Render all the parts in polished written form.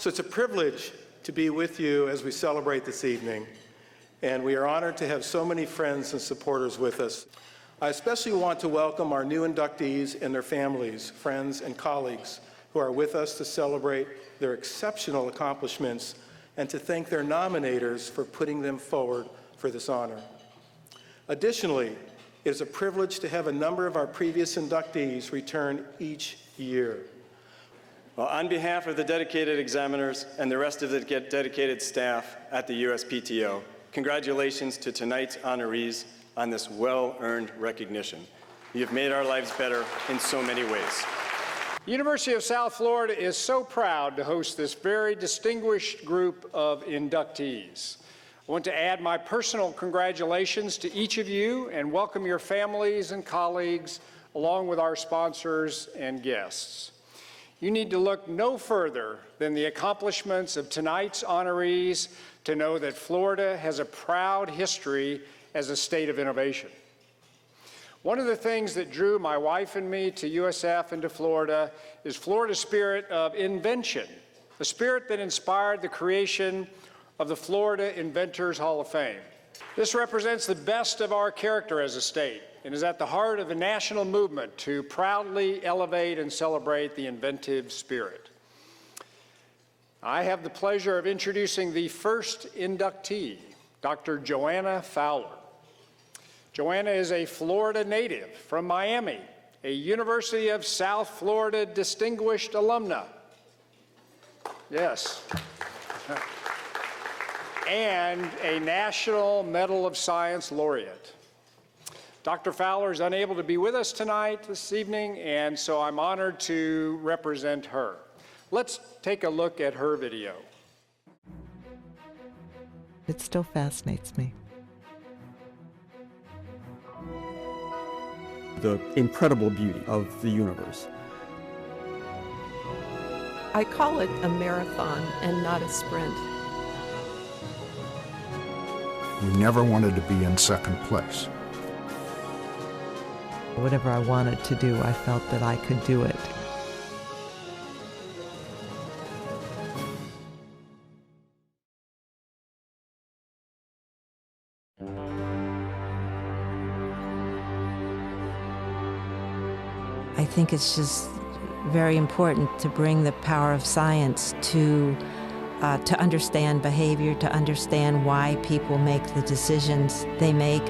So it's a privilege to be with you as we celebrate this evening, and we are honored to have so many friends and supporters with us. I especially want to welcome our new inductees and their families, friends, and colleagues who are with us to celebrate their exceptional accomplishments and to thank their nominators for putting them forward for this honor. Additionally, it is a privilege to have a number of our previous inductees return each year. Well, on behalf of the dedicated examiners and the rest of the dedicated staff at the USPTO, congratulations to tonight's honorees on this well-earned recognition. You've made our lives better in so many ways. University of South Florida is so proud to host this very distinguished group of inductees. I want to add my personal congratulations to each of you and welcome your families and colleagues along with our sponsors and guests. You need to look no further than the accomplishments of tonight's honorees to know that Florida has a proud history as a state of innovation. One of the things that drew my wife and me to USF and to Florida is Florida's spirit of invention, the spirit that inspired the creation of the Florida Inventors Hall of Fame. This represents the best of our character as a state and is at the heart of a national movement to proudly elevate and celebrate the inventive spirit. I have the pleasure of introducing the first inductee, Dr. Joanna Fowler. Joanna is a Florida native from Miami, a University of South Florida distinguished alumna. Yes. And a National Medal of Science laureate. Dr. Fowler is unable to be with us tonight, this evening, and so I'm honored to represent her. Let's take a look at her video. It still fascinates me. The incredible beauty of the universe. I call it a marathon and not a sprint. We never wanted to be in second place. Whatever I wanted to do, I felt that I could do it. I think it's just very important to bring the power of science to understand behavior, to understand why people make the decisions they make.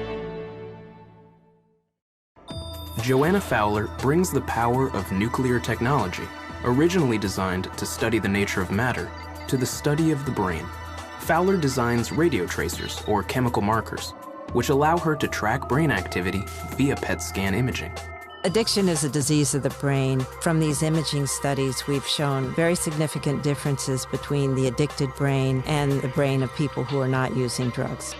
Joanna Fowler brings the power of nuclear technology, originally designed to study the nature of matter, to the study of the brain. Fowler designs radio tracers, or chemical markers, which allow her to track brain activity via PET scan imaging. Addiction is a disease of the brain. From these imaging studies, we've shown very significant differences between the addicted brain and the brain of people who are not using drugs.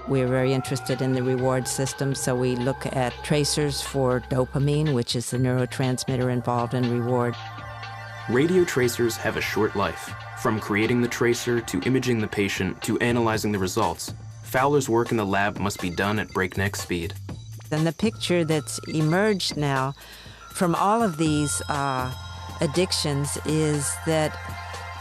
We're very interested in the reward system, so we look at tracers for dopamine, which is the neurotransmitter involved in reward. Radio tracers have a short life. From creating the tracer to imaging the patient to analyzing the results, Fowler's work in the lab must be done at breakneck speed. And the picture that's emerged now from all of these addictions is that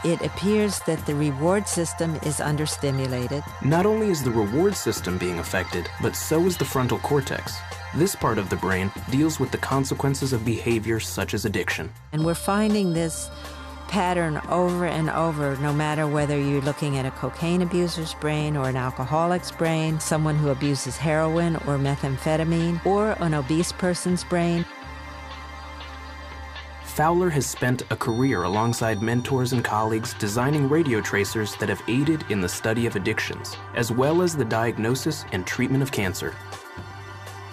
it appears that the reward system is understimulated. Not only is the reward system being affected, but so is the frontal cortex. This part of the brain deals with the consequences of behavior such as addiction. And we're finding this pattern over and over, no matter whether you're looking at a cocaine abuser's brain or an alcoholic's brain, someone who abuses heroin or methamphetamine, or an obese person's brain. Fowler has spent a career alongside mentors and colleagues designing radio tracers that have aided in the study of addictions, as well as the diagnosis and treatment of cancer.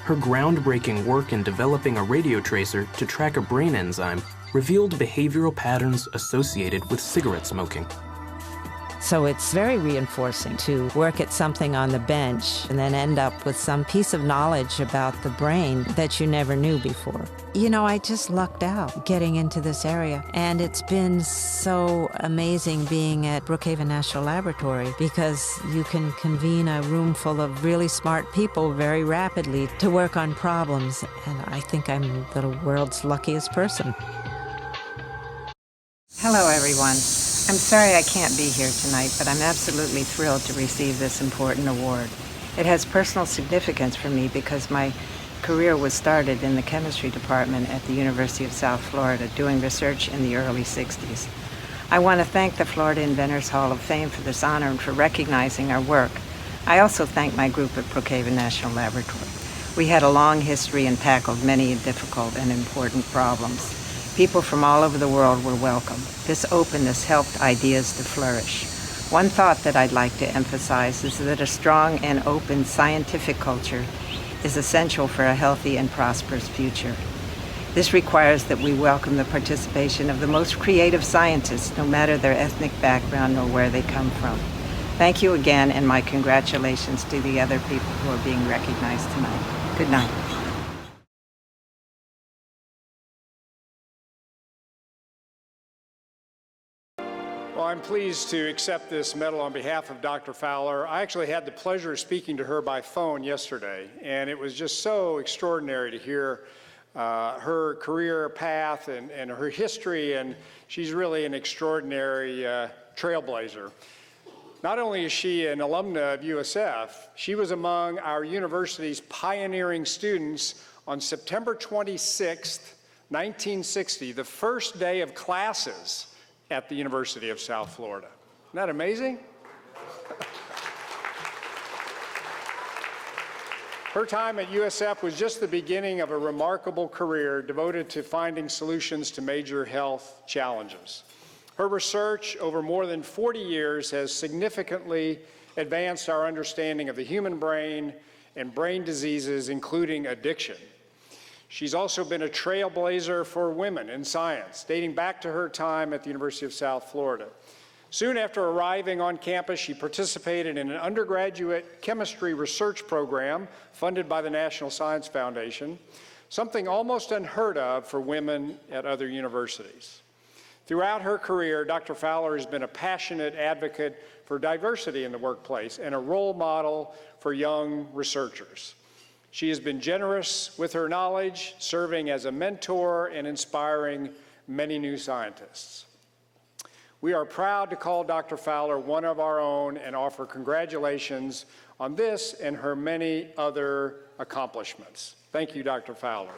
Her groundbreaking work in developing a radio tracer to track a brain enzyme revealed behavioral patterns associated with cigarette smoking. So it's very reinforcing to work at something on the bench and then end up with some piece of knowledge about the brain that you never knew before. You know, I just lucked out getting into this area, and it's been so amazing being at Brookhaven National Laboratory because you can convene a room full of really smart people very rapidly to work on problems, and I think I'm the world's luckiest person. Hello, everyone. I'm sorry I can't be here tonight, but I'm absolutely thrilled to receive this important award. It has personal significance for me because my career was started in the chemistry department at the University of South Florida, doing research in the early 60s. I want to thank the Florida Inventors Hall of Fame for this honor and for recognizing our work. I also thank my group at Brookhaven National Laboratory. We had a long history and tackled many difficult and important problems. People from all over the world were welcome. This openness helped ideas to flourish. One thought that I'd like to emphasize is that a strong and open scientific culture is essential for a healthy and prosperous future. This requires that we welcome the participation of the most creative scientists, no matter their ethnic background or where they come from. Thank you again, and my congratulations to the other people who are being recognized tonight. Good night. Well, I'm pleased to accept this medal on behalf of Dr. Fowler. I actually had the pleasure of speaking to her by phone yesterday, and it was just so extraordinary to hear her career path and her history, and she's really an extraordinary trailblazer. Not only is she an alumna of USF, she was among our university's pioneering students on September 26th, 1960, the first day of classes at the University of South Florida. Isn't that amazing? Her time at USF was just the beginning of a remarkable career devoted to finding solutions to major health challenges. Her research over more than 40 years has significantly advanced our understanding of the human brain and brain diseases, including addiction. She's also been a trailblazer for women in science, dating back to her time at the University of South Florida. Soon after arriving on campus, she participated in an undergraduate chemistry research program funded by the National Science Foundation, something almost unheard of for women at other universities. Throughout her career, Dr. Fowler has been a passionate advocate for diversity in the workplace and a role model for young researchers. She has been generous with her knowledge, serving as a mentor and inspiring many new scientists. We are proud to call Dr. Fowler one of our own and offer congratulations on this and her many other accomplishments. Thank you, Dr. Fowler.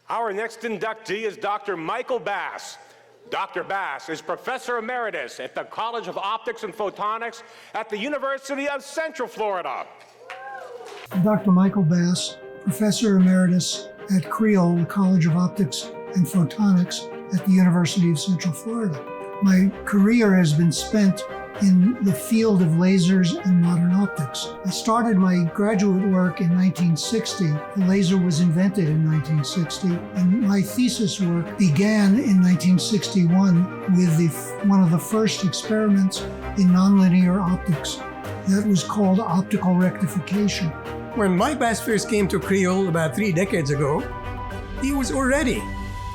Our next inductee is Dr. Michael Bass. Dr. Bass is Professor Emeritus at the College of Optics and Photonics at the University of Central Florida. I'm Dr. Michael Bass, Professor Emeritus at Creole, the College of Optics and Photonics at the University of Central Florida. My career has been spent in the field of lasers and modern optics. I started my graduate work in 1960. The laser was invented in 1960, and my thesis work began in 1961 with one of the first experiments in nonlinear optics. That was called optical rectification. When Mike Bass first came to Creole about 3 decades ago, he was already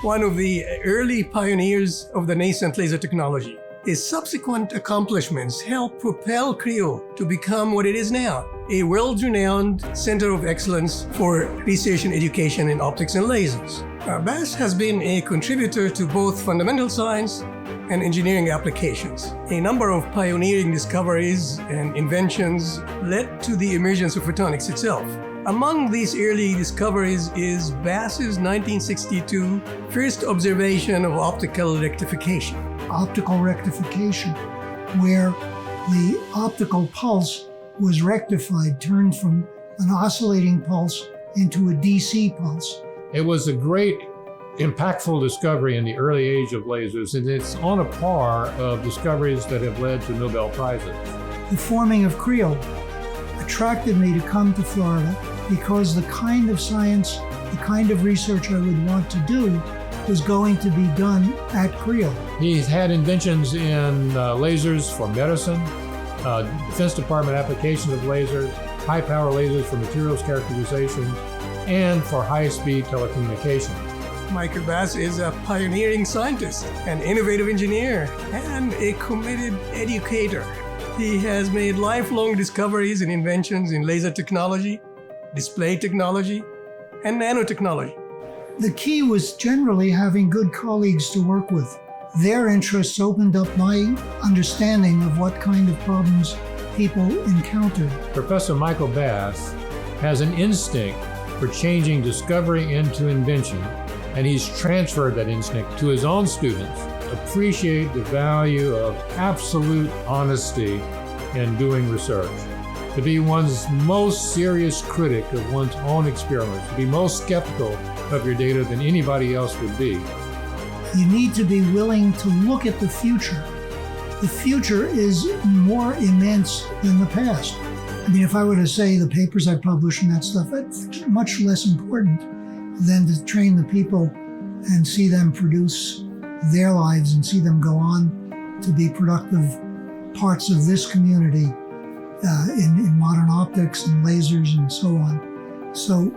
one of the early pioneers of the nascent laser technology. His subsequent accomplishments helped propel Creole to become what it is now, a world-renowned center of excellence for research and education in optics and lasers. Bass has been a contributor to both fundamental science and engineering applications. A number of pioneering discoveries and inventions led to the emergence of photonics itself. Among these early discoveries is Bass's 1962 first observation of optical rectification. Optical rectification, where the optical pulse was rectified, turned from an oscillating pulse into a DC pulse. It was a great, impactful discovery in the early age of lasers, and it's on a par of discoveries that have led to Nobel Prizes. The forming of Creole attracted me to come to Florida because the kind of science, the kind of research I would want to do was going to be done at Creole. He's had inventions in lasers for medicine, Defense Department applications of lasers, high-power lasers for materials characterization, and for high-speed telecommunications. Michael Bass is a pioneering scientist, an innovative engineer, and a committed educator. He has made lifelong discoveries and inventions in laser technology, display technology, and nanotechnology. The key was generally having good colleagues to work with. Their interests opened up my understanding of what kind of problems people encountered. Professor Michael Bass has an instinct for changing discovery into invention, and he's transferred that instinct to his own students. Appreciate the value of absolute honesty in doing research. To be one's most serious critic of one's own experiments, to be most skeptical of your data than anybody else would be. You need to be willing to look at the future. The future is more immense than the past. I mean, if I were to say the papers I publish and that stuff, that's much less important than to train the people and see them produce their lives and see them go on to be productive parts of this community in modern optics and lasers and so on. So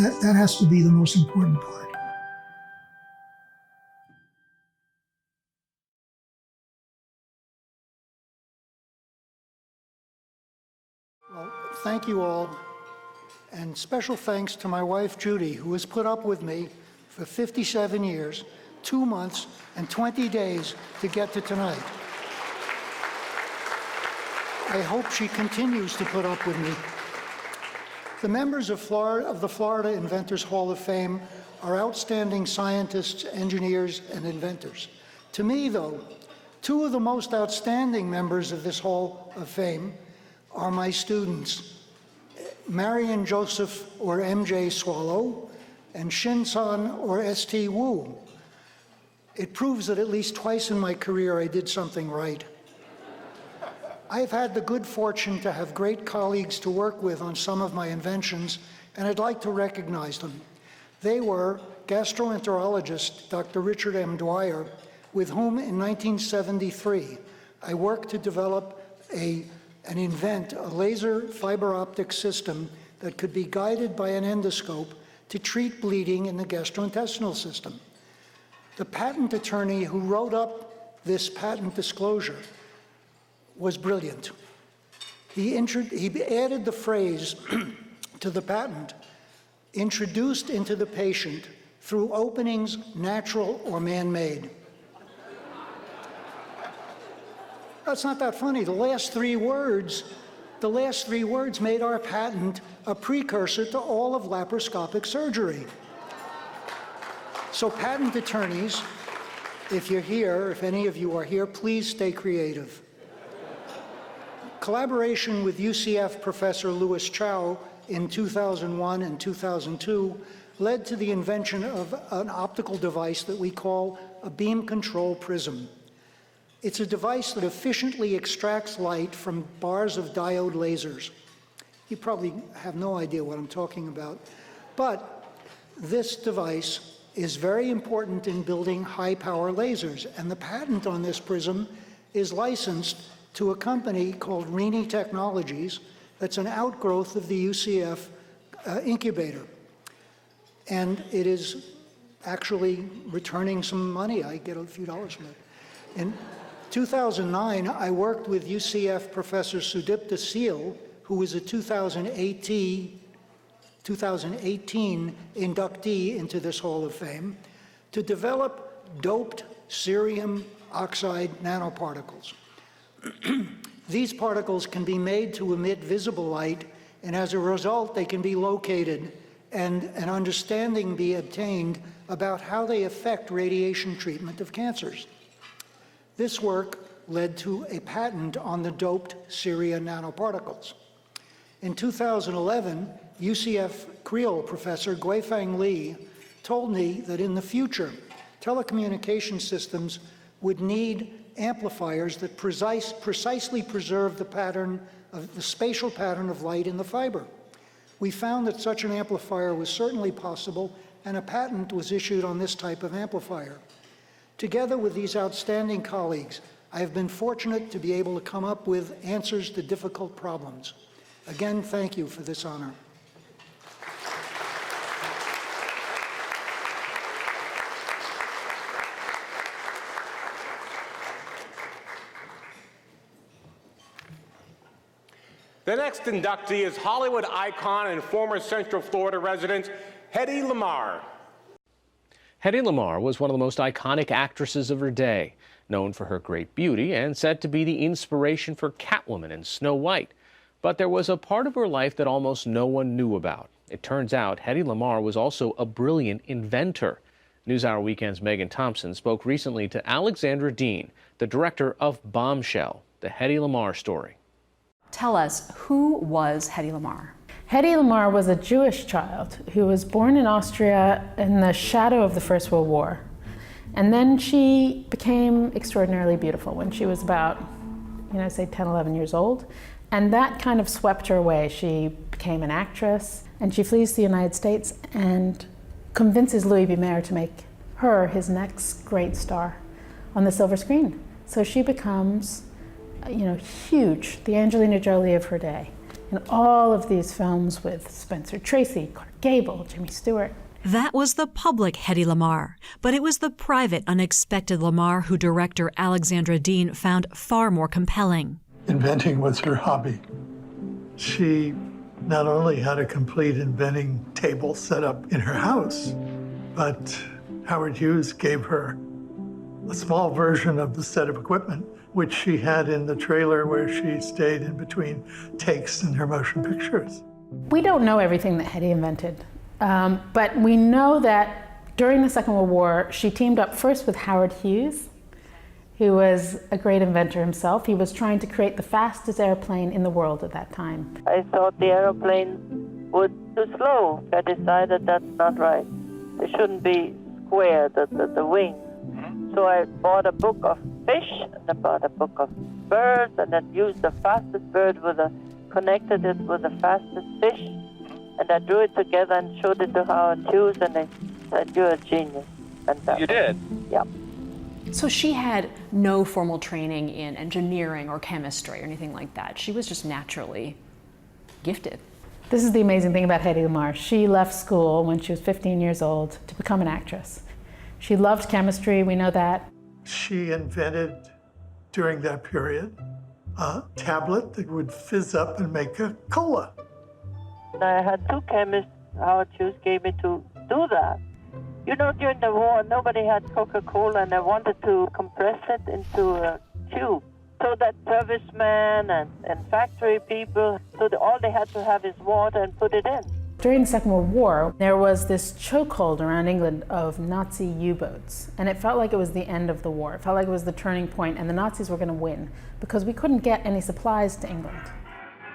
that has to be the most important part. Well, thank you all, and special thanks to my wife, Judy, who has put up with me for 57 years, 2 months, and 20 days to get to tonight. I hope she continues to put up with me. The members of the Florida Inventors Hall of Fame are outstanding scientists, engineers, and inventors. To me, though, 2 of the most outstanding members of this Hall of Fame are my students, Marion Joseph, or MJ Swallow, and Shin-san, or ST Wu. It proves that at least twice in my career I did something right. I've had the good fortune to have great colleagues to work with on some of my inventions, and I'd like to recognize them. They were gastroenterologist Dr. Richard M. Dwyer, with whom in 1973 I worked to develop and invent a laser fiber optic system that could be guided by an endoscope to treat bleeding in the gastrointestinal system. The patent attorney who wrote up this patent disclosure was brilliant. He added the phrase to the patent, introduced into the patient through openings natural or man-made. That's not that funny. The last three words made our patent a precursor to all of laparoscopic surgery. So patent attorneys, if you're here, if any of you are here, please stay creative. Collaboration with UCF Professor Louis Chow in 2001 and 2002 led to the invention of an optical device that we call a beam control prism. It's a device that efficiently extracts light from bars of diode lasers. You probably have no idea what I'm talking about, but this device is very important in building high-power lasers, and the patent on this prism is licensed to a company called Rini Technologies, that's an outgrowth of the UCF incubator. And it is actually returning some money. I get a few dollars from it. In 2009, I worked with UCF Professor Sudipta Seal, who was a 2018 inductee into this Hall of Fame, to develop doped cerium oxide nanoparticles. These particles can be made to emit visible light, and as a result, they can be located and an understanding be obtained about how they affect radiation treatment of cancers. This work led to a patent on the doped cerium nanoparticles. In 2011, UCF Creole professor Guifeng Li told me that in the future, telecommunication systems would need amplifiers that precisely preserve the spatial pattern of light in the fiber. We found that such an amplifier was certainly possible, and a patent was issued on this type of amplifier. Together with these outstanding colleagues, I have been fortunate to be able to come up with answers to difficult problems. Again, thank you for this honor. The next inductee is Hollywood icon and former Central Florida resident, Hedy Lamarr. Hedy Lamarr was one of the most iconic actresses of her day, known for her great beauty and said to be the inspiration for Catwoman and Snow White. But there was a part of her life that almost no one knew about. It turns out Hedy Lamarr was also a brilliant inventor. NewsHour Weekend's Megan Thompson spoke recently to Alexandra Dean, the director of Bombshell, the Hedy Lamarr story. Tell us, who was Hedy Lamarr? Hedy Lamarr was a Jewish child who was born in Austria in the shadow of the First World War. And then she became extraordinarily beautiful when she was about, say 10, 11 years old. And that kind of swept her away. She became an actress, and she flees to the United States and convinces Louis B. Mayer to make her his next great star on the silver screen. So she becomes, huge, the Angelina Jolie of her day. In all of these films with Spencer Tracy, Clark Gable, Jimmy Stewart. That was the public Hedy Lamarr, but it was the private, unexpected Lamarr who director Alexandra Dean found far more compelling. Inventing was her hobby. She not only had a complete inventing table set up in her house, but Howard Hughes gave her a small version of the set of equipment, which she had in the trailer where she stayed in between takes in her motion pictures. We don't know everything that Hedy invented, but we know that during the Second World War, she teamed up first with Howard Hughes, who was a great inventor himself. He was trying to create the fastest airplane in the world at that time. I thought the aeroplane was too slow. I decided that's not right. They shouldn't be square, the wings. So I bought a book of fish, and I bought a book of birds, and then used the fastest bird connected it with the fastest fish, and I drew it together and showed it to Howard Hughes, and they said, "You're a genius." And You did? Yeah. So she had no formal training in engineering or chemistry or anything like that. She was just naturally gifted. This is the amazing thing about Hedy Lamarr. She left school when she was 15 years old to become an actress. She loved chemistry, we know that. She invented, during that period, a tablet that would fizz up and make a cola. I had two chemists Howard Hughes gave me to do that. During the war, nobody had Coca-Cola, and I wanted to compress it into a tube so that servicemen and factory people, all they had to have is water and put it in. During the Second World War, there was this chokehold around England of Nazi U-boats, and it felt like it was the end of the war. It felt like it was the turning point, and the Nazis were going to win because we couldn't get any supplies to England.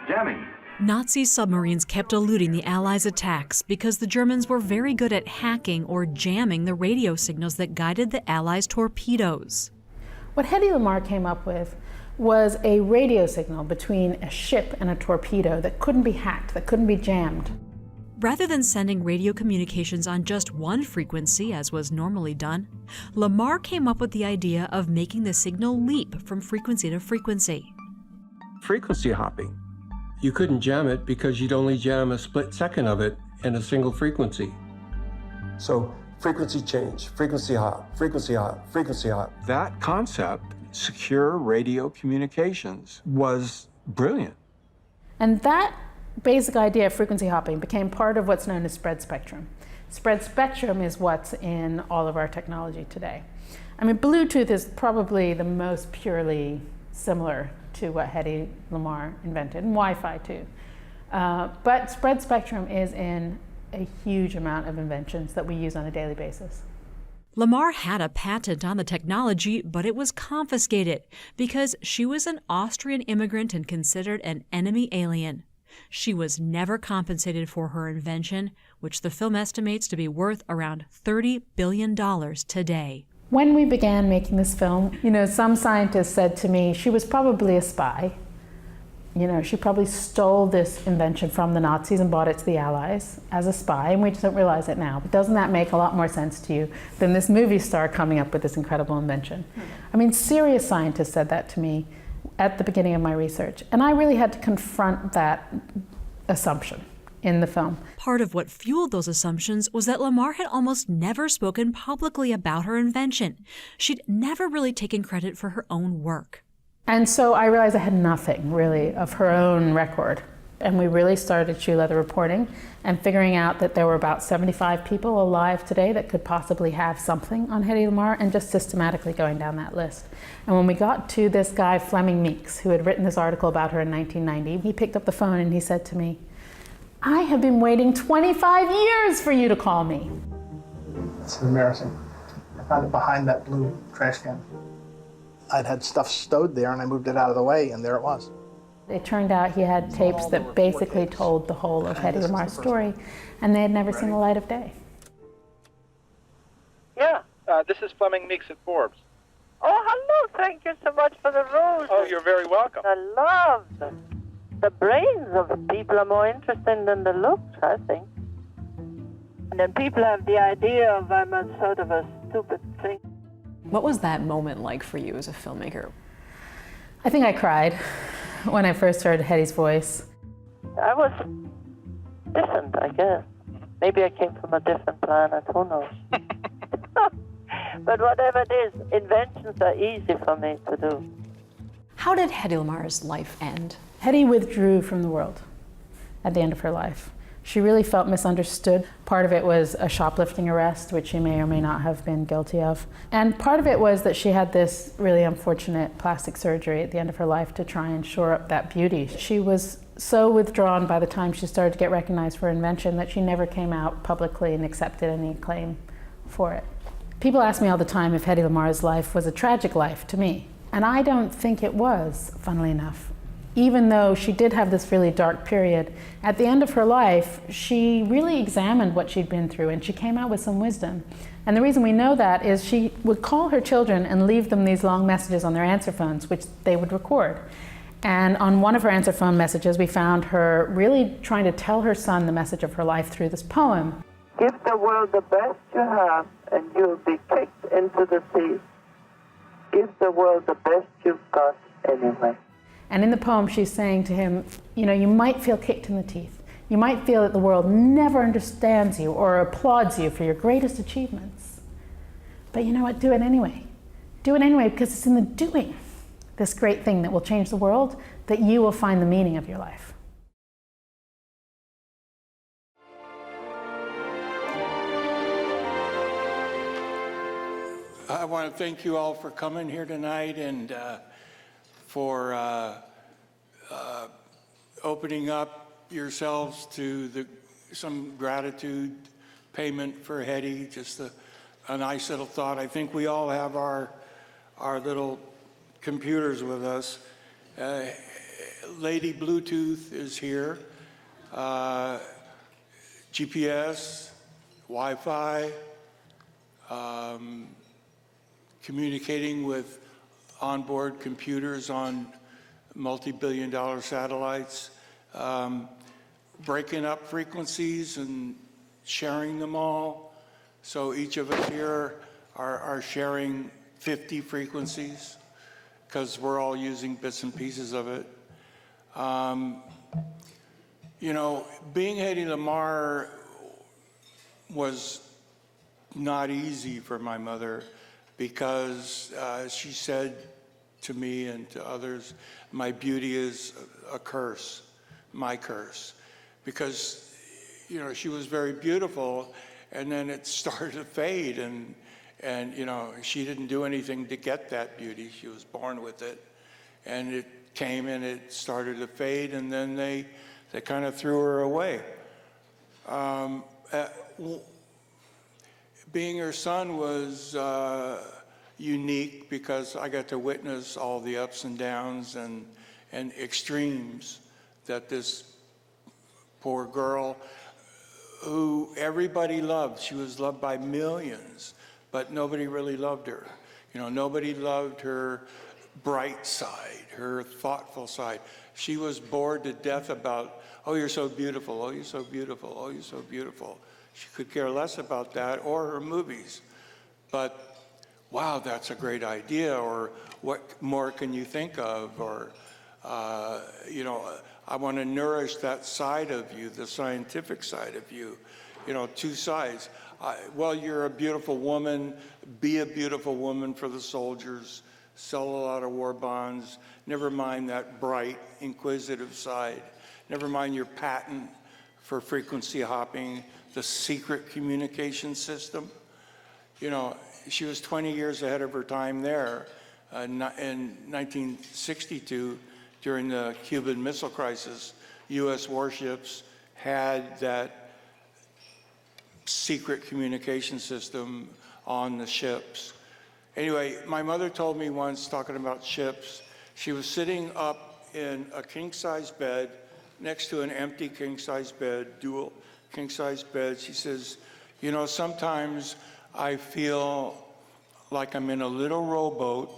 Jamming. Nazi submarines kept eluding the Allies' attacks because the Germans were very good at hacking or jamming the radio signals that guided the Allies' torpedoes. What Hedy Lamarr came up with was a radio signal between a ship and a torpedo that couldn't be hacked, that couldn't be jammed. Rather than sending radio communications on just one frequency, as was normally done, Lamarr came up with the idea of making the signal leap from frequency to frequency. Frequency hopping You couldn't jam it because you'd only jam a split second of it in a single frequency. So frequency change, frequency hop, frequency hop, frequency hop. That concept, secure radio communications, was brilliant. And that basic idea of frequency hopping became part of what's known as spread spectrum. Spread spectrum is what's in all of our technology today. I mean, Bluetooth is probably the most purely similar to what Hedy Lamarr invented, and Wi-Fi too. But spread spectrum is in a huge amount of inventions that we use on a daily basis. Lamarr had a patent on the technology, but it was confiscated because she was an Austrian immigrant and considered an enemy alien. She was never compensated for her invention, which the film estimates to be worth around $30 billion today. When we began making this film, some scientists said to me, she was probably a spy. She probably stole this invention from the Nazis and brought it to the Allies as a spy, and we just don't realize it now. But doesn't that make a lot more sense to you than this movie star coming up with this incredible invention? I mean, serious scientists said that to me at the beginning of my research, and I really had to confront that assumption in the film. Part of what fueled those assumptions was that Lamarr had almost never spoken publicly about her invention. She'd never really taken credit for her own work. And so I realized I had nothing, really, of her own record. And we really started shoe leather reporting and figuring out that there were about 75 people alive today that could possibly have something on Hedy Lamarr, and just systematically going down that list. And when we got to this guy, Fleming Meeks, who had written this article about her in 1990, he picked up the phone and he said to me, "I have been waiting 25 years for you to call me." It's embarrassing. I found it behind that blue trash can. I'd had stuff stowed there and I moved it out of the way, and there it was. It turned out he had tapes that basically told the whole of Hedy Lamarr's story, and they had never seen the light of day. Yeah. This is Fleming Meeks at Forbes. Oh, hello. Thank you so much for the roses. Oh, you're very welcome. I love them. The brains of people are more interesting than the looks, I think. And then people have the idea of I'm a sort of a stupid thing. What was that moment like for you as a filmmaker? I think I cried when I first heard Hedy's voice. I was different, I guess. Maybe I came from a different planet, who knows? But whatever it is, inventions are easy for me to do. How did Hedy Lamarr's life end? Hedy withdrew from the world at the end of her life. She really felt misunderstood. Part of it was a shoplifting arrest, which she may or may not have been guilty of. And part of it was that she had this really unfortunate plastic surgery at the end of her life to try and shore up that beauty. She was so withdrawn by the time she started to get recognized for her invention that she never came out publicly and accepted any claim for it. People ask me all the time if Hedy Lamarr's life was a tragic life to me. And I don't think it was, funnily enough. Even though she did have this really dark period, at the end of her life, she really examined what she'd been through and she came out with some wisdom. And the reason we know that is she would call her children and leave them these long messages on their answer phones, which they would record. And on one of her answer phone messages, we found her really trying to tell her son the message of her life through this poem. Give the world the best you have and you'll be kicked into the sea. Give the world the best you've got anyway. And in the poem, she's saying to him, you might feel kicked in the teeth. You might feel that the world never understands you or applauds you for your greatest achievements. But you know what? Do it anyway. Do it anyway, because it's in the doing, this great thing that will change the world, that you will find the meaning of your life. I want to thank you all for coming here tonight and for opening up yourselves to some gratitude payment for Hedy. Just a nice little thought. I think we all have our little computers with us. Lady Bluetooth is here. GPS, Wi-Fi, communicating with onboard computers on multi-billion-dollar satellites, breaking up frequencies and sharing them all. So each of us here are sharing 50 frequencies because we're all using bits and pieces of it. You know, being Hedy Lamarr was not easy for my mother because she said to me and to others, my beauty is a curse, my curse. Because, you know, she was very beautiful and then it started to fade and you know, she didn't do anything to get that beauty. She was born with it. And it came and it started to fade and then they kind of threw her away. Being her son was unique because I got to witness all the ups and downs and extremes that this poor girl, who everybody loved, she was loved by millions, but nobody really loved her. You know, nobody loved her bright side, her thoughtful side. She was bored to death about, oh, you're so beautiful, oh, you're so beautiful, oh, you're so beautiful. She could care less about that or her movies. But, wow, that's a great idea, or what more can you think of? Or, you know, I want to nourish that side of you, the scientific side of you. You know, two sides. Well, you're a beautiful woman, be a beautiful woman for the soldiers, sell a lot of war bonds, never mind that bright, inquisitive side, never mind your patent for frequency hopping, the secret communication system. You know, she was 20 years ahead of her time there. In 1962, during the Cuban Missile Crisis, US warships had that secret communication system on the ships. Anyway, my mother told me once, talking about ships, she was sitting up in a king-size bed next to an empty king-size bed, dual king-size bed. She says, you know, sometimes I feel like I'm in a little rowboat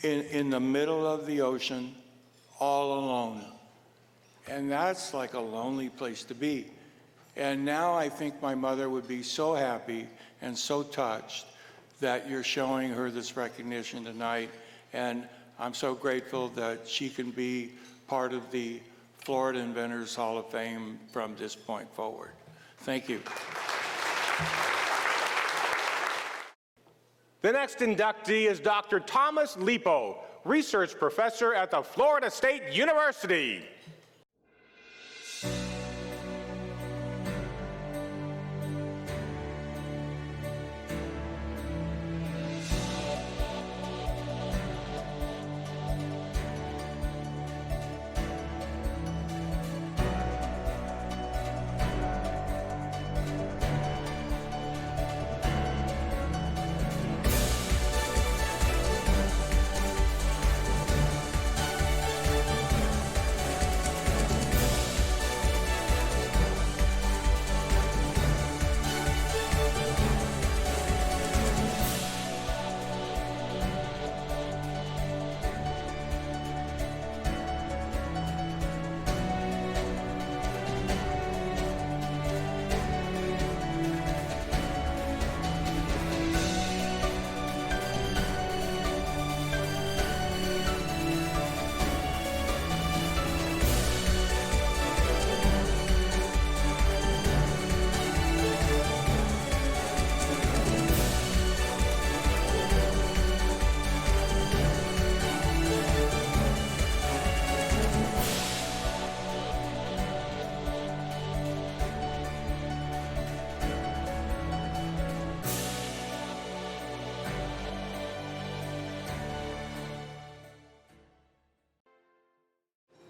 in the middle of the ocean, all alone. And that's like a lonely place to be. And now I think my mother would be so happy and so touched that you're showing her this recognition tonight. And I'm so grateful that she can be part of the Florida Inventors Hall of Fame from this point forward. Thank you. The next inductee is Dr. Thomas Lipo, research professor at the Florida State University.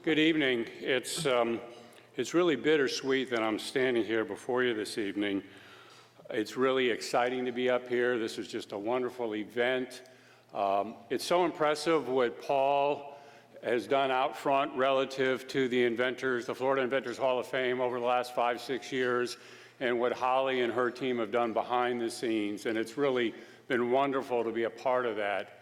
Good evening. It's really bittersweet that I'm standing here before you this evening. It's really exciting to be up here. This is just a wonderful event. It's so impressive what Paul has done out front relative to the Inventors, the Florida Inventors Hall of Fame over the last 5-6 years, and what Holly and her team have done behind the scenes. And it's really been wonderful to be a part of that.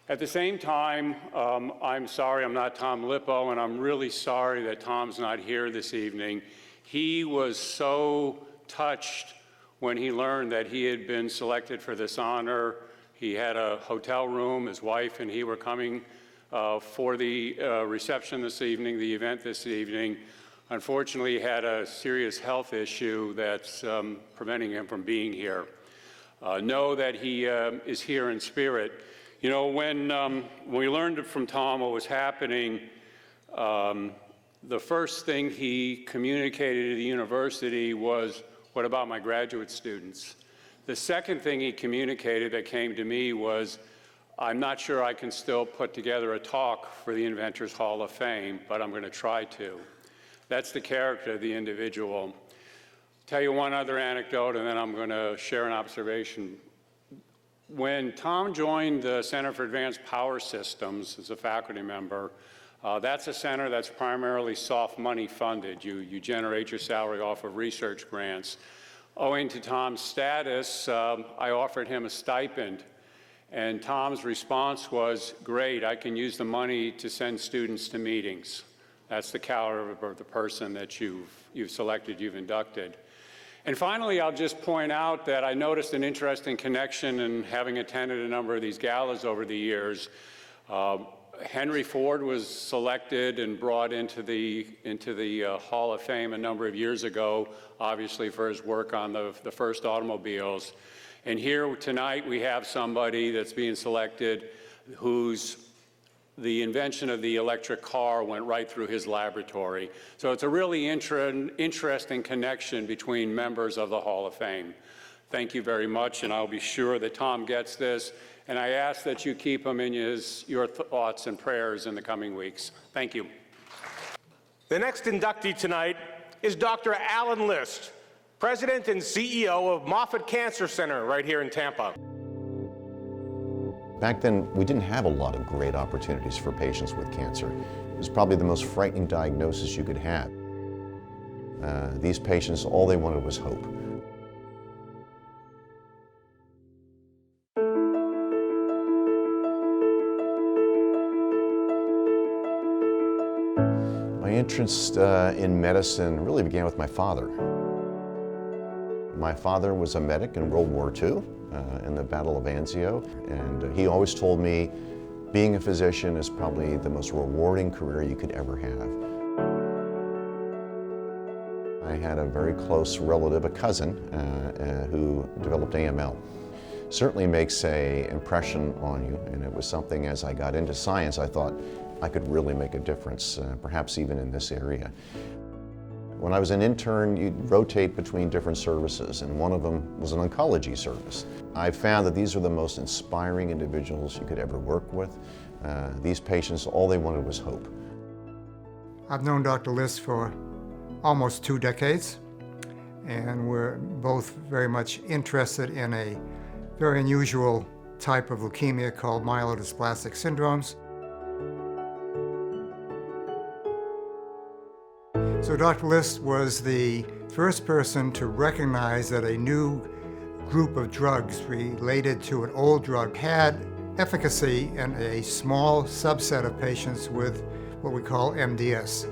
At the same time, I'm sorry I'm not Tom Lipo, and I'm really sorry that Tom's not here this evening. He was so touched when he learned that he had been selected for this honor. He had a hotel room, his wife and he were coming for the reception this evening, the event this evening. Unfortunately, he had a serious health issue that's preventing him from being here. Know that he is here in spirit. You know, when we learned from Tom what was happening, the first thing he communicated to the university was, "What about my graduate students?" The second thing he communicated that came to me was, "I'm not sure I can still put together a talk for the Inventors Hall of Fame, but I'm going to try to." That's the character of the individual. Tell you one other anecdote, and then I'm going to share an observation. When Tom joined the Center for Advanced Power Systems as a faculty member, that's a center that's primarily soft money funded. You generate your salary off of research grants. Owing to Tom's status, I offered him a stipend, and Tom's response was, "Great, I can use the money to send students to meetings." That's the caliber of the person that you've selected, you've inducted. And finally, I'll just point out that I noticed an interesting connection in having attended a number of these galas over the years. Henry Ford was selected and brought into the Hall of Fame a number of years ago, obviously for his work on the first automobiles. And here tonight we have somebody that's being selected whose the invention of the electric car went right through his laboratory. So it's a really interesting connection between members of the Hall of Fame. Thank you very much, and I'll be sure that Tom gets this. And I ask that you keep him in your thoughts and prayers in the coming weeks. Thank you. The next inductee tonight is Dr. Alan List, President and CEO of Moffitt Cancer Center right here in Tampa. Back then, we didn't have a lot of great opportunities for patients with cancer. It was probably the most frightening diagnosis you could have. These patients, all they wanted was hope. My interest in medicine really began with my father. My father was a medic in World War II. In the Battle of Anzio, and he always told me being a physician is probably the most rewarding career you could ever have. I had a very close relative, a cousin, who developed AML. Certainly makes an impression on you, and it was something as I got into science I thought I could really make a difference, perhaps even in this area. When I was an intern, you'd rotate between different services, and one of them was an oncology service. I found that these are the most inspiring individuals you could ever work with. These patients, all they wanted was hope. I've known Dr. List for almost 2 decades, and we're both very much interested in a very unusual type of leukemia called myelodysplastic syndromes. So Dr. List was the first person to recognize that a new group of drugs related to an old drug had efficacy in a small subset of patients with what we call MDS.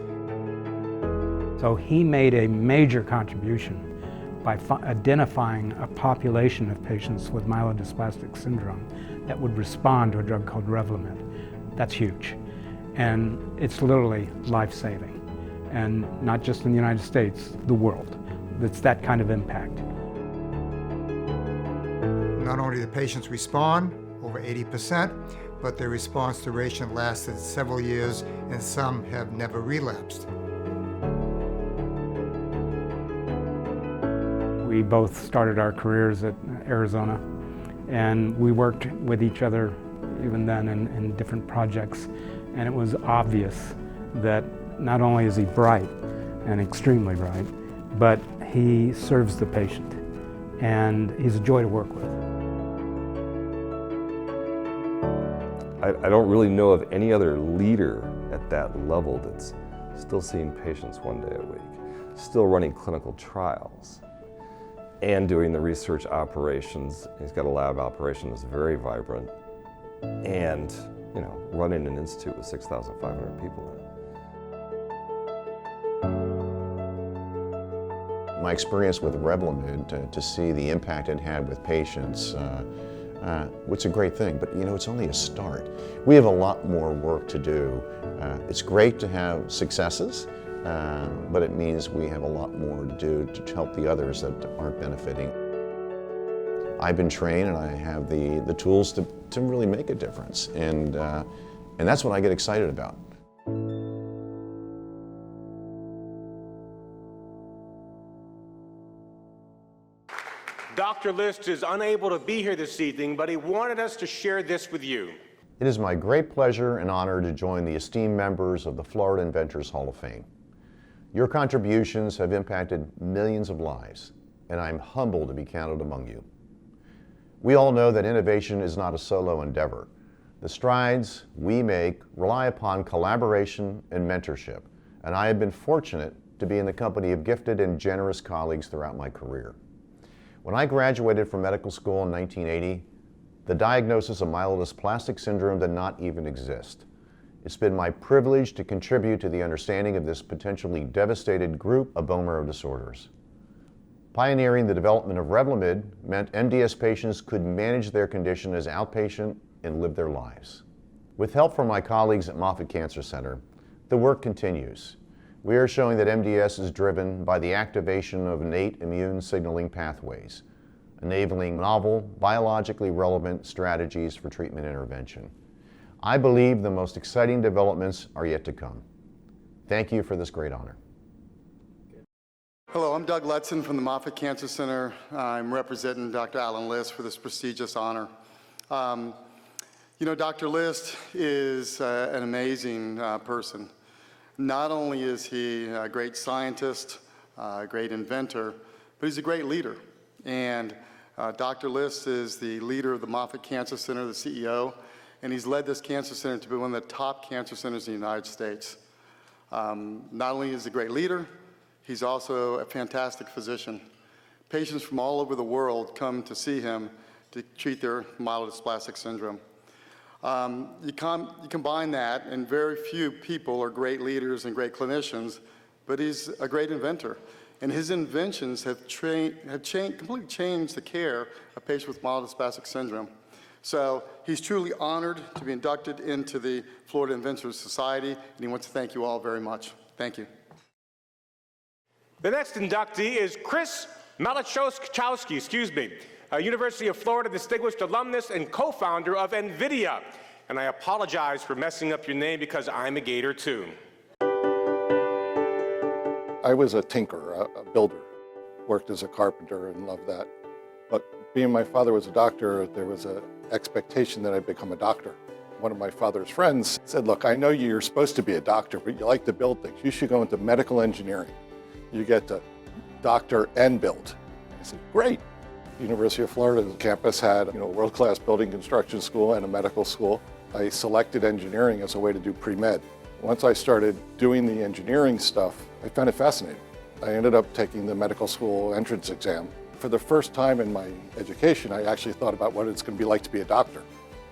So he made a major contribution by identifying a population of patients with myelodysplastic syndrome that would respond to a drug called Revlimid. That's huge. And it's literally life-saving. And not just in the United States, the world. It's that kind of impact. Not only do the patients respond, over 80%, but their response duration lasted several years, and some have never relapsed. We both started our careers at Arizona, and we worked with each other even then in different projects, and it was obvious that not only is he bright and extremely bright, but he serves the patient, and he's a joy to work with. I don't really know of any other leader at that level that's still seeing patients one day a week, still running clinical trials, and doing the research operations. He's got a lab operation that's very vibrant, and running an institute with 6,500 people in it. My experience with Revlimid, to see the impact it had with patients, which is a great thing, but you know, it's only a start. We have a lot more work to do. It's great to have successes, but it means we have a lot more to do to help the others that aren't benefiting. I've been trained and I have the tools to really make a difference, and that's what I get excited about. Dr. List is unable to be here this evening, but he wanted us to share this with you. It is my great pleasure and honor to join the esteemed members of the Florida Inventors Hall of Fame. Your contributions have impacted millions of lives, and I'm humbled to be counted among you. We all know that innovation is not a solo endeavor. The strides we make rely upon collaboration and mentorship, and I have been fortunate to be in the company of gifted and generous colleagues throughout my career. When I graduated from medical school in 1980, the diagnosis of myelodysplastic syndrome did not even exist. It's been my privilege to contribute to the understanding of this potentially devastated group of bone marrow disorders. Pioneering the development of Revlimid meant MDS patients could manage their condition as outpatient and live their lives. With help from my colleagues at Moffitt Cancer Center, the work continues. We are showing that MDS is driven by the activation of innate immune signaling pathways, enabling novel, biologically relevant strategies for treatment intervention. I believe the most exciting developments are yet to come. Thank you for this great honor. Hello, I'm Doug Letson from the Moffitt Cancer Center. I'm representing Dr. Alan List for this prestigious honor. You know, Dr. List is an amazing person. Not only is he a great scientist, a great inventor, but he's a great leader. And Dr. List is the leader of the Moffitt Cancer Center, the CEO, and he's led this cancer center to be one of the top cancer centers in the United States. Not only is he a great leader, he's also a fantastic physician. Patients from all over the world come to see him to treat their myelodysplastic syndrome. You combine that, and very few people are great leaders and great clinicians, but he's a great inventor. And his inventions have completely changed the care of patients with myelodysplastic syndrome. So he's truly honored to be inducted into the Florida Inventors Society, and he wants to thank you all very much. Thank you. The next inductee is Chris Malachowski, a University of Florida distinguished alumnus and co-founder of NVIDIA. And I apologize for messing up your name because I'm a Gator too. I was a tinker, a builder, worked as a carpenter and loved that. But being my father was a doctor, there was an expectation that I'd become a doctor. One of my father's friends said, look, I know you're supposed to be a doctor, but you like to build things. You should go into medical engineering. You get to doctor and build. I said, great. University of Florida campus had a world-class building construction school and a medical school. I selected engineering as a way to do pre-med. Once I started doing the engineering stuff, I found it fascinating. I ended up taking the medical school entrance exam. For the first time in my education, I actually thought about what it's going to be like to be a doctor,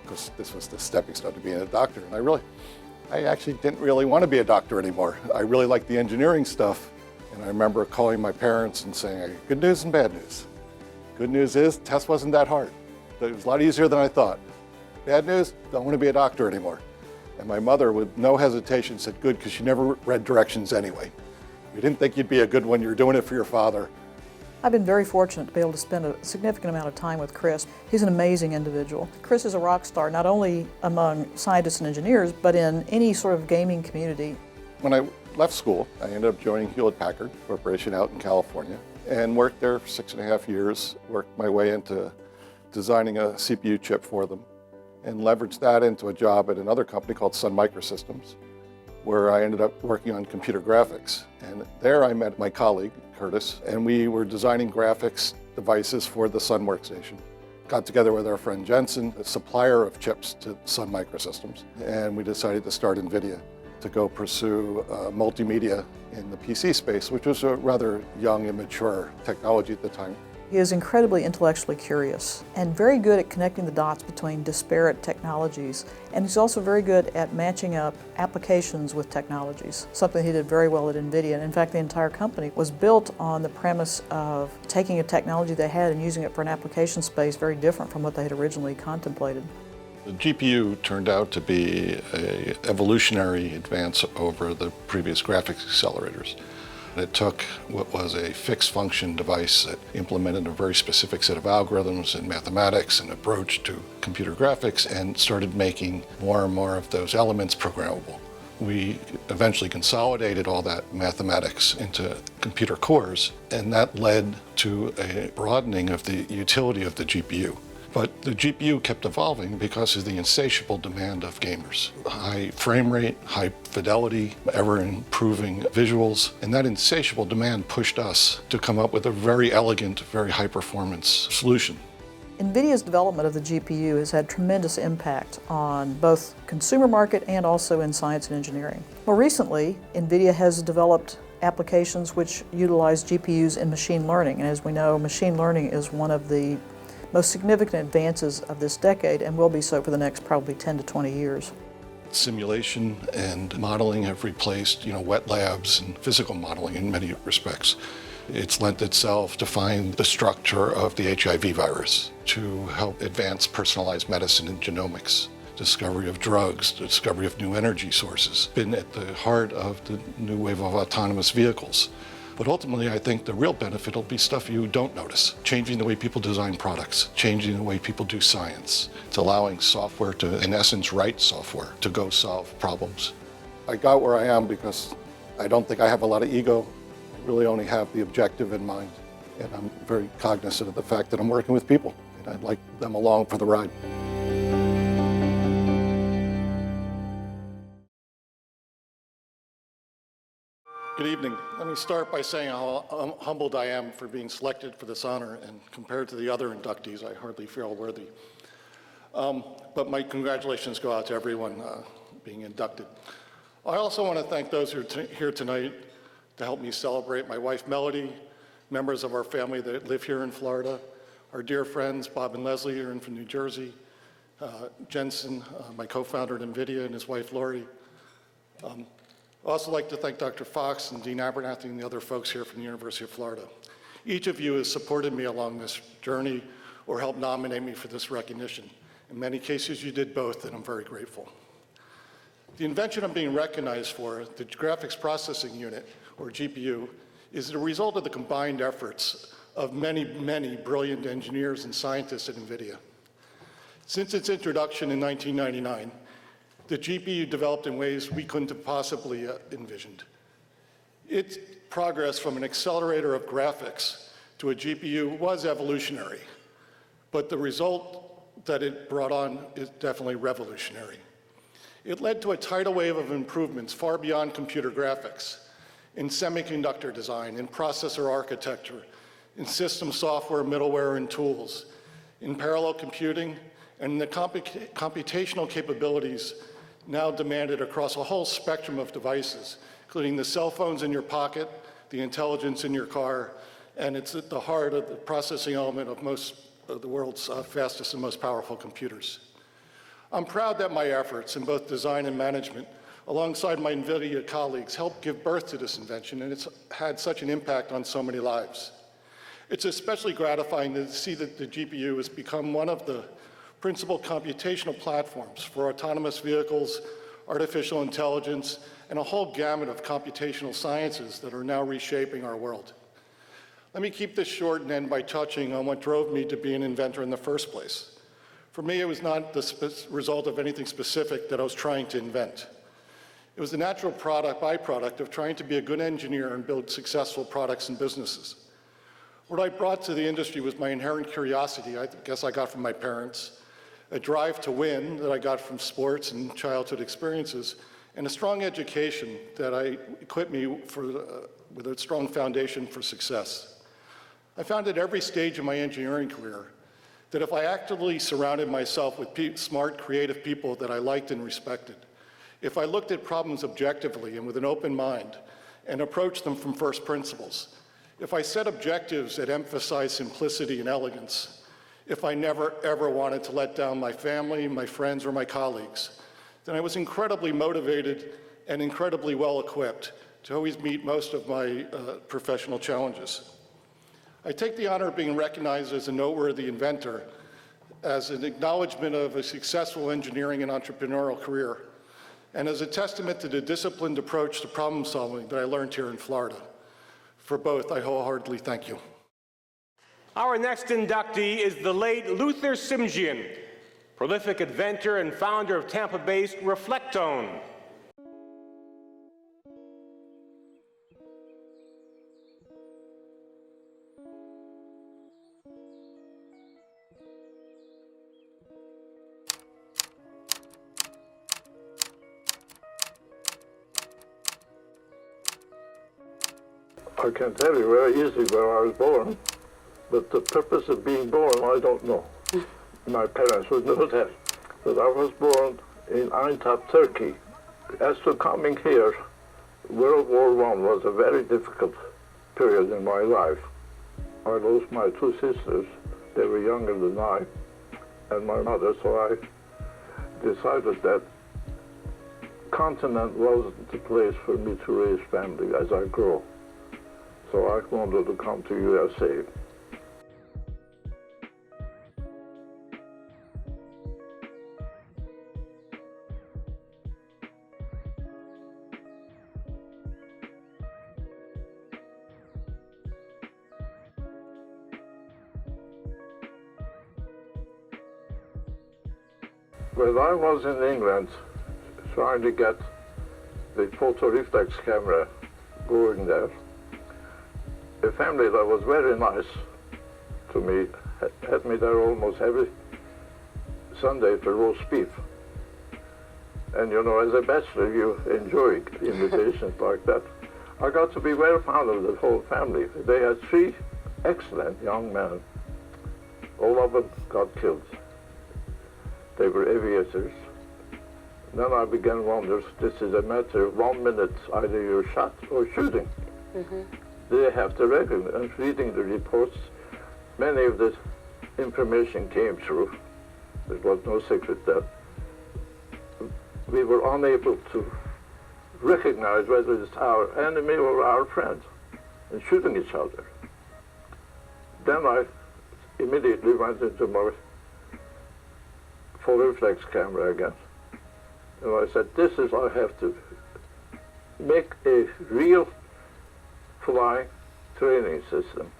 because this was the stepping stone to being a doctor. And I actually didn't really want to be a doctor anymore. I really liked the engineering stuff. And I remember calling my parents and saying, good news and bad news. Good news is, the test wasn't that hard. It was a lot easier than I thought. Bad news, don't want to be a doctor anymore. And my mother, with no hesitation, said, good, because she never read directions anyway. We didn't think you'd be a good one. You're doing it for your father. I've been very fortunate to be able to spend a significant amount of time with Chris. He's an amazing individual. Chris is a rock star, not only among scientists and engineers, but in any sort of gaming community. When I left school, I ended up joining Hewlett-Packard Corporation out in California and worked there for 6.5 years, worked my way into designing a CPU chip for them and leveraged that into a job at another company called Sun Microsystems, where I ended up working on computer graphics. And there I met my colleague, Curtis, and we were designing graphics devices for the Sun workstation. Got together with our friend Jensen, a supplier of chips to Sun Microsystems, and we decided to start NVIDIA to go pursue multimedia in the PC space, which was a rather young, immature technology at the time. He is incredibly intellectually curious and very good at connecting the dots between disparate technologies, and he's also very good at matching up applications with technologies, something he did very well at NVIDIA. And in fact, the entire company was built on the premise of taking a technology they had and using it for an application space very different from what they had originally contemplated. The GPU turned out to be an evolutionary advance over the previous graphics accelerators. It took what was a fixed function device that implemented a very specific set of algorithms and mathematics and approach to computer graphics and started making more and more of those elements programmable. We eventually consolidated all that mathematics into computer cores, and that led to a broadening of the utility of the GPU. But the GPU kept evolving because of the insatiable demand of gamers. High frame rate, high fidelity, ever-improving visuals, and that insatiable demand pushed us to come up with a very elegant, very high-performance solution. NVIDIA's development of the GPU has had tremendous impact on both consumer market and also in science and engineering. More recently, NVIDIA has developed applications which utilize GPUs in machine learning, and as we know, machine learning is one of the most significant advances of this decade and will be so for the next probably 10 to 20 years. Simulation and modeling have replaced, wet labs and physical modeling in many respects. It's lent itself to find the structure of the HIV virus, to help advance personalized medicine and genomics, discovery of drugs, the discovery of new energy sources, been at the heart of the new wave of autonomous vehicles. But ultimately, I think the real benefit will be stuff you don't notice. Changing the way people design products, changing the way people do science. It's allowing software to, in essence, write software to go solve problems. I got where I am because I don't think I have a lot of ego. I really only have the objective in mind. And I'm very cognizant of the fact that I'm working with people, and I'd like them along for the ride. Good evening. Let me start by saying how humbled I am for being selected for this honor, and compared to the other inductees, I hardly feel worthy. But my congratulations go out to everyone being inducted. I also want to thank those who are here tonight to help me celebrate my wife, Melody, members of our family that live here in Florida, our dear friends, Bob and Leslie, who are in from New Jersey, Jensen, my co-founder at NVIDIA, and his wife, Lori. I'd also like to thank Dr. Fox and Dean Abernathy and the other folks here from the University of Florida. Each of you has supported me along this journey or helped nominate me for this recognition. In many cases, you did both, and I'm very grateful. The invention I'm being recognized for, the Graphics Processing Unit, or GPU, is the result of the combined efforts of many, many brilliant engineers and scientists at NVIDIA. Since its introduction in 1999, the GPU developed in ways we couldn't have possibly envisioned. Its progress from an accelerator of graphics to a GPU was evolutionary, but the result that it brought on is definitely revolutionary. It led to a tidal wave of improvements far beyond computer graphics, in semiconductor design, in processor architecture, in system software, middleware, and tools, in parallel computing, and the computational capabilities now demanded across a whole spectrum of devices, including the cell phones in your pocket, the intelligence in your car, and it's at the heart of the processing element of most of the world's fastest and most powerful computers. I'm proud that my efforts in both design and management, alongside my NVIDIA colleagues, helped give birth to this invention, and it's had such an impact on so many lives. It's especially gratifying to see that the GPU has become one of the principal computational platforms for autonomous vehicles, artificial intelligence, and a whole gamut of computational sciences that are now reshaping our world. Let me keep this short and end by touching on what drove me to be an inventor in the first place. For me, it was not the result of anything specific that I was trying to invent. It was the natural byproduct of trying to be a good engineer and build successful products and businesses. What I brought to the industry was my inherent curiosity, I guess I got from my parents, a drive to win that I got from sports and childhood experiences, and a strong education that equipped me with a strong foundation for success. I found at every stage of my engineering career that if I actively surrounded myself with smart, creative people that I liked and respected, if I looked at problems objectively and with an open mind and approached them from first principles, if I set objectives that emphasize simplicity and elegance, if I never ever wanted to let down my family, my friends, or my colleagues, then I was incredibly motivated and incredibly well equipped to always meet most of my professional challenges. I take the honor of being recognized as a noteworthy inventor as an acknowledgement of a successful engineering and entrepreneurial career, and as a testament to the disciplined approach to problem solving that I learned here in Florida. For both, I wholeheartedly thank you. Our next inductee is the late Luther Simjian, prolific inventor and founder of Tampa-based Reflectone. I can tell you very easily where I was born, but the purpose of being born, I don't know. My parents would know that. But I was born in Antep, Turkey. As to coming here, World War I was a very difficult period in my life. I lost my two sisters. They were younger than I, and my mother, so I decided that continent wasn't the place for me to raise family as I grow. So I wanted to come to USA. When I was in England trying to get the photo reflex camera going there, a family that was very nice to me had me there almost every Sunday for roast beef. And you know, as a bachelor, you enjoy invitations like that. I got to be very fond of the whole family. They had three excellent young men. All of them got killed. They were aviators. Then I began to wonder, this is a matter of 1 minute, either you're shot or shooting. They have to reckon, and reading the reports, many of the information came through. There was no secret that we were unable to recognize whether it's our enemy or our friend, and shooting each other. Then I immediately went into my full reflex camera again. And I said, I have to make a real flying training system.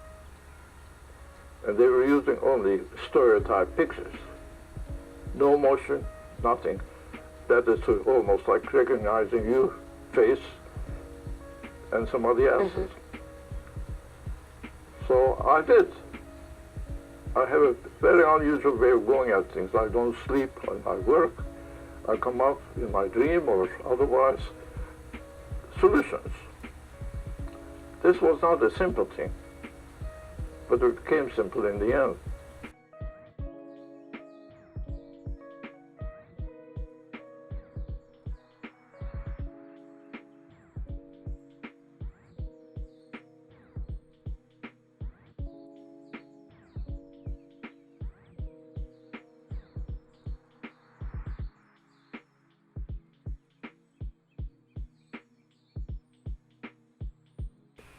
And they were using only stereotype pictures. No motion, nothing. That is almost like recognizing your face and somebody else's. So I did. I have a very unusual way of going at things. I don't sleep when I work. I come up in my dream or otherwise solutions. This was not a simple thing, but it became simple in the end.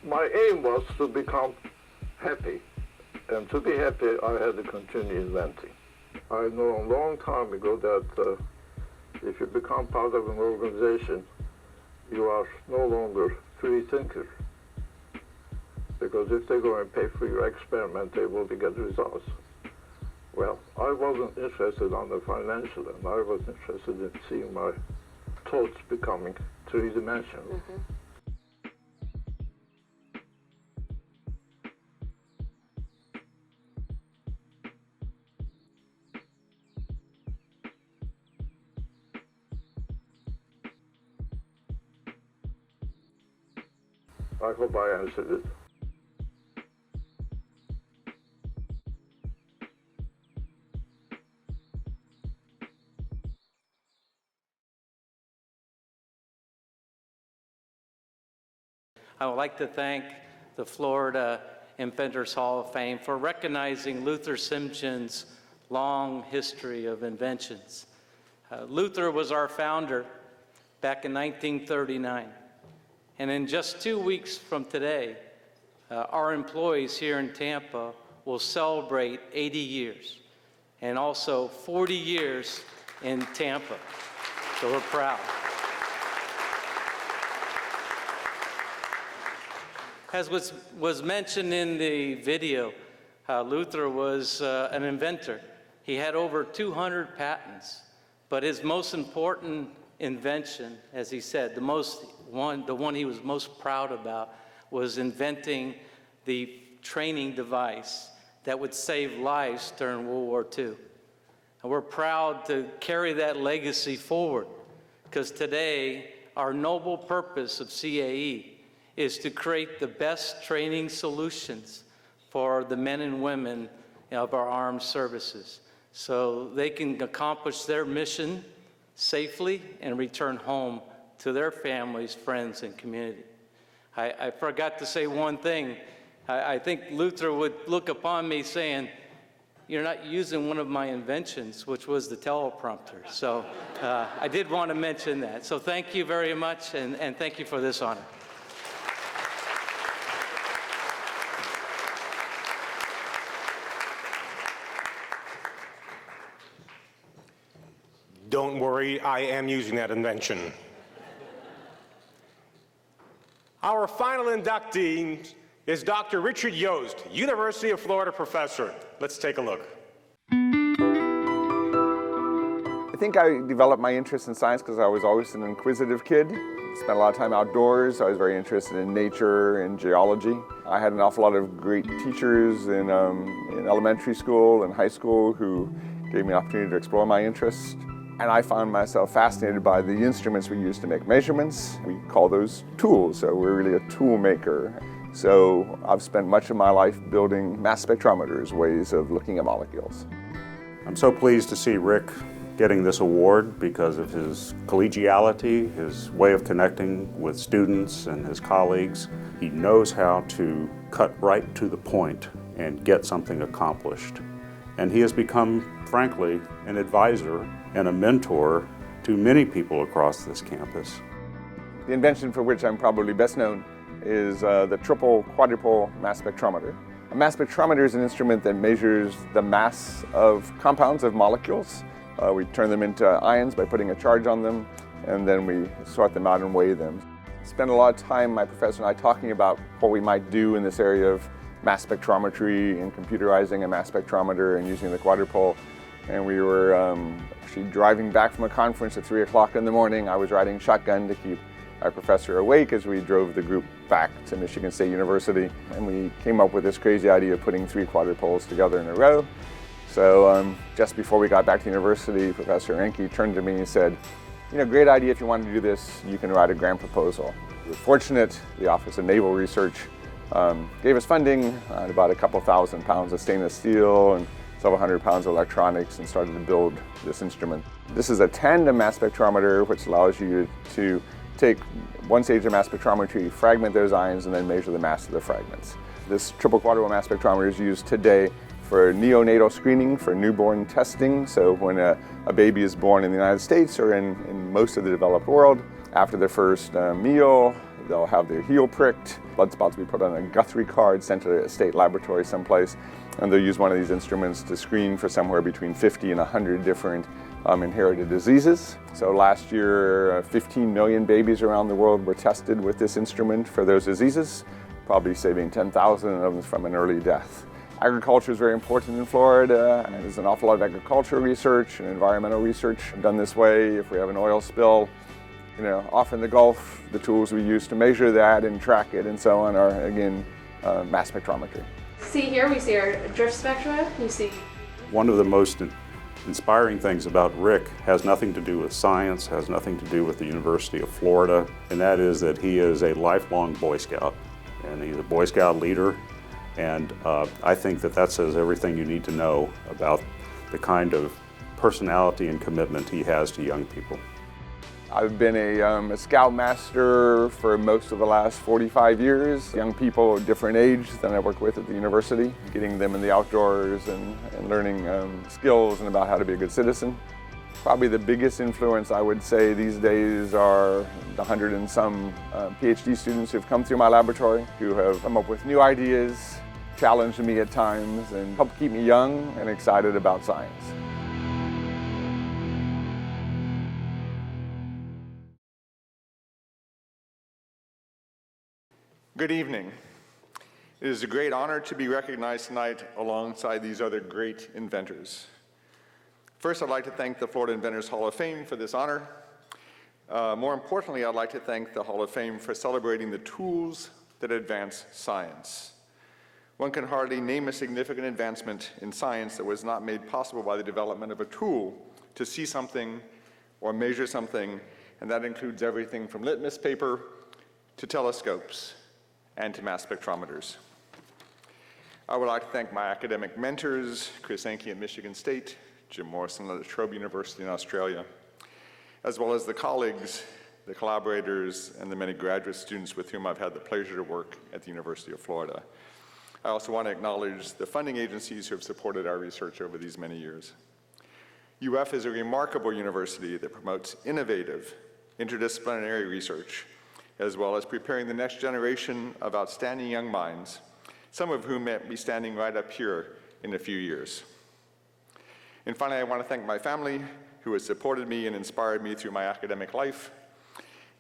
My aim was to become happy, and to be happy I had to continue inventing. I know a long time ago that if you become part of an organization, you are no longer free thinker. Because if they go and pay for your experiment, they will get results. Well, I wasn't interested on the financial end. I was interested in seeing my thoughts becoming three-dimensional. I hope I answered it. I would like to thank the Florida Inventors Hall of Fame for recognizing Luther Simpson's long history of inventions. Luther was our founder back in 1939. And in just 2 weeks from today, our employees here in Tampa will celebrate 80 years and also 40 years in Tampa. So we're proud. As was mentioned in the video, Luther was an inventor. He had over 200 patents, but his most important invention, as he said, the one he was most proud about was inventing the training device that would save lives during World War II. And we're proud to carry that legacy forward, because today our noble purpose of CAE is to create the best training solutions for the men and women of our armed services so they can accomplish their mission safely and return home to their families, friends, and community. I forgot to say one thing. I think Luther would look upon me saying, "You're not using one of my inventions," which was the teleprompter. So I did want to mention that. So thank you very much, and thank you for this honor. Don't worry, I am using that invention. Our final inductee is Dr. Richard Yost, University of Florida professor. Let's take a look. I think I developed my interest in science because I was always an inquisitive kid. Spent a lot of time outdoors. I was very interested in nature and geology. I had an awful lot of great teachers in elementary school and high school who gave me an opportunity to explore my interests. And I found myself fascinated by the instruments we use to make measurements. We call those tools, so we're really a tool maker. So I've spent much of my life building mass spectrometers, ways of looking at molecules. I'm so pleased to see Rick getting this award because of his collegiality, his way of connecting with students and his colleagues. He knows how to cut right to the point and get something accomplished. And he has become, frankly, an advisor and a mentor to many people across this campus. The invention for which I'm probably best known is the triple quadrupole mass spectrometer. A mass spectrometer is an instrument that measures the mass of compounds, of molecules. We turn them into ions by putting a charge on them, and then we sort them out and weigh them. Spent a lot of time, my professor and I, talking about what we might do in this area of mass spectrometry and computerizing a mass spectrometer and using the quadrupole. And we were actually driving back from a conference at 3 o'clock in the morning. I was riding shotgun to keep our professor awake as we drove the group back to Michigan State University. And we came up with this crazy idea of putting 3 quadrupoles together in a row. So just before we got back to university, Professor Enke turned to me and said, "You know, great idea. If you want to do this, you can write a grant proposal." We were fortunate. The Office of Naval Research gave us funding on about a couple thousand pounds of stainless steel and several hundred pounds of electronics, and started to build this instrument. This is a tandem mass spectrometer, which allows you to take one stage of mass spectrometry, fragment those ions, and then measure the mass of the fragments. This triple quadrupole mass spectrometer is used today for neonatal screening, for newborn testing. So when a baby is born in the United States or in most of the developed world, after their first meal, they'll have their heel pricked, blood spots will be put on a Guthrie card, sent to a state laboratory someplace, and they'll use one of these instruments to screen for somewhere between 50 and 100 different inherited diseases. So last year, 15 million babies around the world were tested with this instrument for those diseases, probably saving 10,000 of them from an early death. Agriculture is very important in Florida, and there's an awful lot of agricultural research and environmental research done this way. If we have an oil spill, you know, off in the Gulf, the tools we use to measure that and track it and so on are, again, mass spectrometry. See here, we see our drift spectra. You see. One of the most inspiring things about Rick has nothing to do with science, has nothing to do with the University of Florida, and that is that he is a lifelong Boy Scout, and he's a Boy Scout leader. And I think that says everything you need to know about the kind of personality and commitment he has to young people. I've been a scoutmaster for most of the last 45 years. Young people of different age than I work with at the university, getting them in the outdoors and learning skills and about how to be a good citizen. Probably the biggest influence I would say these days are the 100 and some PhD students who've come through my laboratory, who have come up with new ideas, challenged me at times, and helped keep me young and excited about science. Good evening. It is a great honor to be recognized tonight alongside these other great inventors. First, I'd like to thank the Florida Inventors Hall of Fame for this honor. More importantly, I'd like to thank the Hall of Fame for celebrating the tools that advance science. One can hardly name a significant advancement in science that was not made possible by the development of a tool to see something or measure something, and that includes everything from litmus paper to telescopes and to mass spectrometers. I would like to thank my academic mentors, Chris Enke at Michigan State, Jim Morrison at La Trobe University in Australia, as well as the colleagues, the collaborators, and the many graduate students with whom I've had the pleasure to work at the University of Florida. I also want to acknowledge the funding agencies who have supported our research over these many years. UF is a remarkable university that promotes innovative, interdisciplinary research, as well as preparing the next generation of outstanding young minds, some of whom may be standing right up here in a few years. And finally, I want to thank my family, who has supported me and inspired me through my academic life.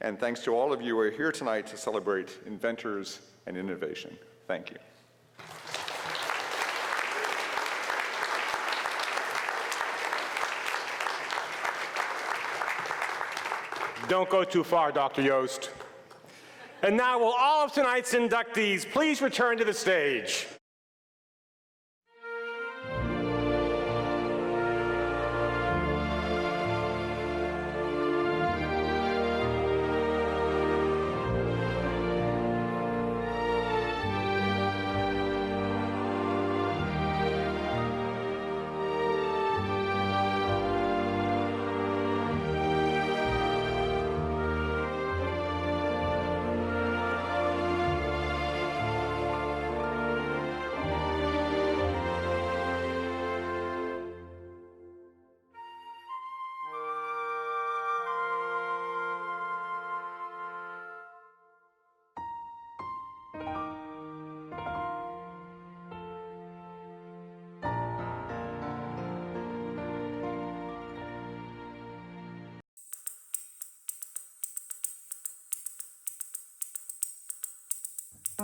And thanks to all of you who are here tonight to celebrate inventors and innovation. Thank you. Don't go too far, Dr. Yost. And now will all of tonight's inductees please return to the stage.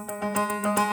Thank you.